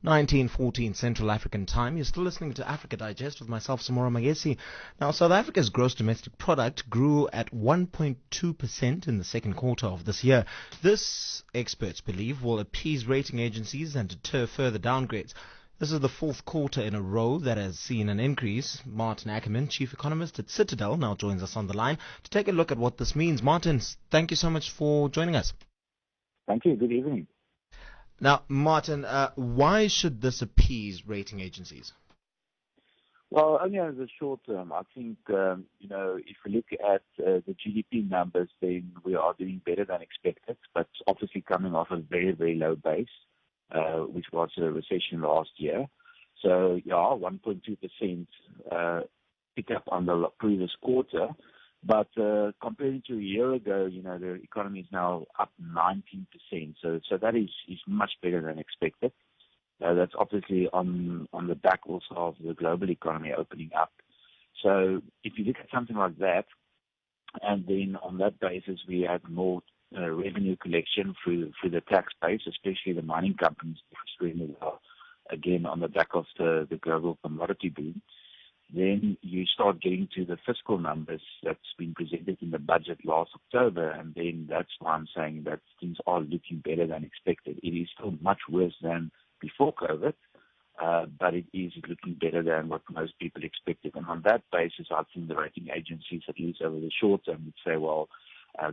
19:14 Central African Time. You're still listening to Africa Digest with myself, Samora Magesi. Now, South Africa's gross domestic product grew at 1.2% in the second quarter of this year. This, experts believe, will appease rating agencies and deter further downgrades. This is the fourth quarter in a row that has seen an increase. Maarten Ackerman, chief economist at Citadel, now joins us on the line to take a look at what this means. Maarten, thank you so much for joining us. Thank you. Good evening. Now, Maarten, why should this appease rating agencies? Well, only in the short term. I think, if we look at the GDP numbers, then we are doing better than expected, but obviously coming off a very, very low base, which was a recession last year. So, 1.2% pick up on the previous quarter. But compared to a year ago, the economy is now up 19%. So that is much better than expected. That's obviously on the back also of the global economy opening up. So if you look at something like that, and then on that basis we have more revenue collection through the tax base, especially the mining companies, extremely well, again on the back of the global commodity boom. Then you start getting to the fiscal numbers that's been presented in the budget last October, and then that's why I'm saying that things are looking better than expected. It is still much worse than before COVID, but it is looking better than what most people expected. And on that basis, I think the rating agencies, at least over the short term, would say, well,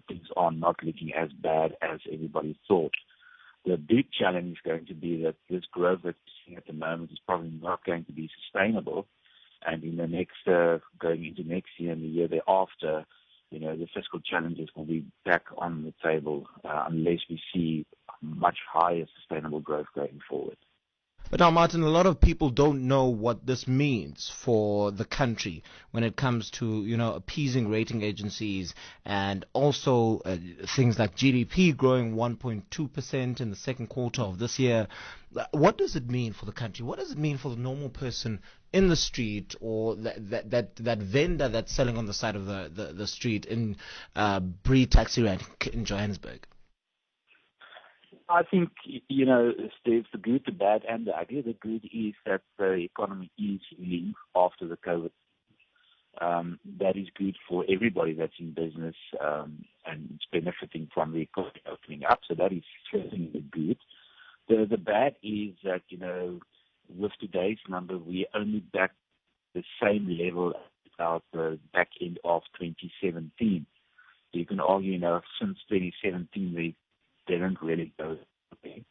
things are not looking as bad as everybody thought. The big challenge is going to be that this growth that we're seeing at the moment is probably not going to be sustainable. And in the next, going into next year and the year thereafter, the fiscal challenges will be back on the table unless we see much higher sustainable growth going forward. But now, Maarten, a lot of people don't know what this means for the country when it comes to, appeasing rating agencies and also things like GDP growing 1.2% in the second quarter of this year. What does it mean for the country? What does it mean for the normal person in the street, or that vendor that's selling on the side of the street in Bree Taxi Rank in Johannesburg? I think, there's the good, the bad, and the ugly. The good is that the economy is healing after the COVID. That is good for everybody that's in business, and it's benefiting from the economy opening up. So that is certainly the good. The bad is that, with today's number, we're only back the same level at the back end of 2017. So you can argue, since 2017, we didn't really go okay.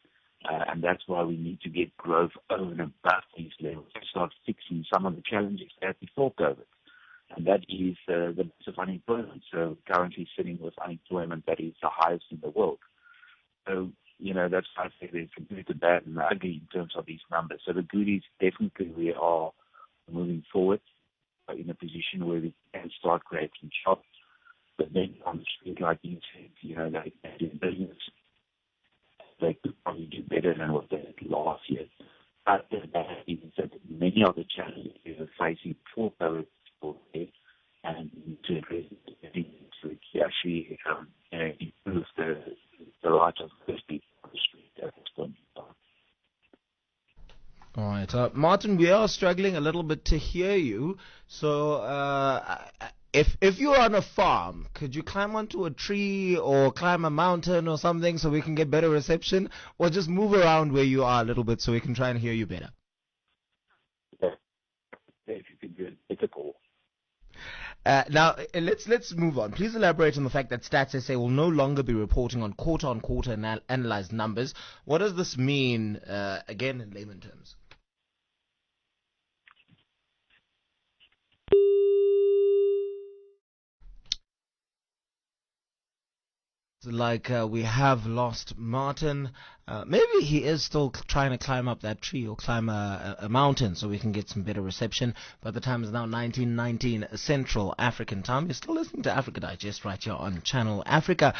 And that's why we need to get growth over and above these levels to start fixing some of the challenges we had before COVID. And that is the base of unemployment. So currently sitting with unemployment that is the highest in the world. So, that's why I say there's the good, the bad, and the ugly in terms of these numbers. So the good is definitely we are moving forward in a position where we can start creating jobs. But then on the street, like you said, they can do business. They could probably do better than what they did last year. But the bad is that many of the challenges we were facing before COVID still there, and to address it, so it actually improves the lives of those people on the street at this point in time. All right. Maarten, we are struggling a little bit to hear you. So if you're on a farm, could you climb onto a tree or climb a mountain or something so we can get better reception? Or just move around where you are a little bit so we can try and hear you better? Yeah. If you could do it, it's a call. Now, let's move on. Please elaborate on the fact that StatsSA will no longer be reporting on quarter-on-quarter analyzed numbers. What does this mean, again, in layman terms? Like we have lost Maarten. Maybe he is still trying to climb up that tree or climb a mountain so we can get some better reception. But the time is now 19:19 Central African Time. You're still listening to Africa Digest right here on Channel Africa.